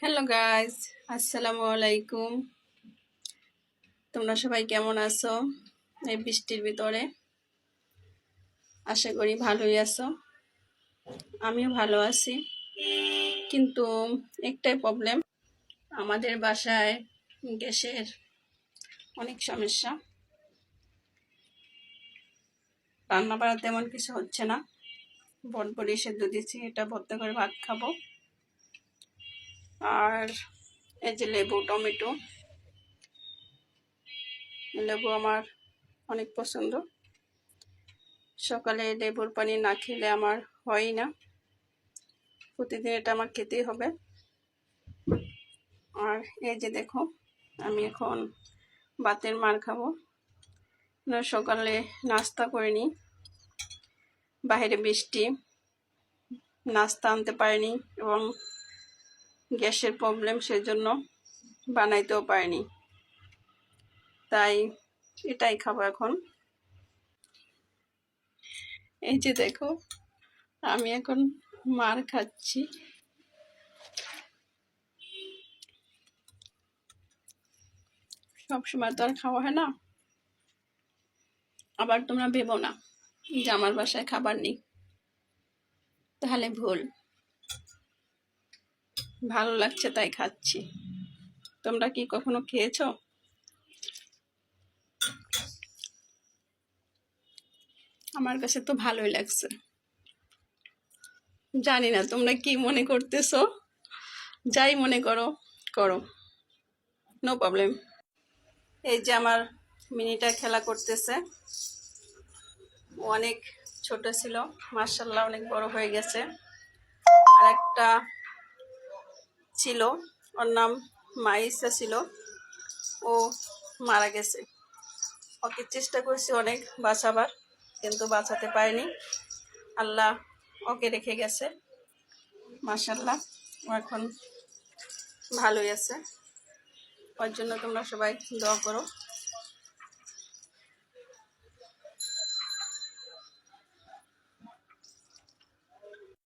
Hello guys, আসসালামু আলাইকুম। তোমরা সবাই কেমন আছো এই বৃষ্টির ভিতরে? আশা করি ভালোই আছো। আমিও ভালো আছি, কিন্তু একটাই প্রবলেম, আমাদের বাসায় গ্যাসের অনেক সমস্যা। রান্না বাড়া তেমন কিছু হচ্ছে না। বটবড়ি সেদ্ধ দিচ্ছি, এটা ভর্তা করে ভাত খাবো। আর এই যে লেবু, টমেটো, লেবু আমার অনেক পছন্দ। সকালে লেবুর পানি না খেলে আমার হয়ই না, প্রতিদিন এটা আমার খেতেই হবে। আর এই যে দেখো, আমি এখন ভাতের মার খাবো। সকালে নাস্তা করিনি, বাইরে বৃষ্টি, নাস্তা আনতে পারিনি এবং গ্যাসের প্রবলেম, সেজন্য বানাইতেও পারিনি, তাই এটাই খাবো এখন। এই যে দেখো, আমি এখন মার খাচ্ছি। সবসময় তো আর খাওয়া হয় না, আবার তোমরা ভেবো না যে আমার বাসায় খাবার নেই, তাহলে ভুল। ভালো লাগছে তাই খাচ্ছি। তোমরা কি কখনো খেয়েছো? আমার কাছে তো ভালোই লাগছে। জানি না তোমরা কি মনে করতেছো, যাই মনে করো করো, নো প্রবলেম। এই যে আমার মিনিটা খেলা করতেছে, অনেক ছোট ছিল, মাশাআল্লাহ অনেক বড় হয়ে গেছে। আর একটা ছিল, ওর নাম মাইসা ছিল, ও মারা গেছে। ওকে চেষ্টা করছি অনেক বাঁচাবার, কিন্তু বাঁচাতে পারিনি। আল্লাহ ওকে রেখে গেছে, মাশাআল্লাহ ও এখন ভালোই আছে। ওর জন্য তোমরা সবাই দোয়া করো।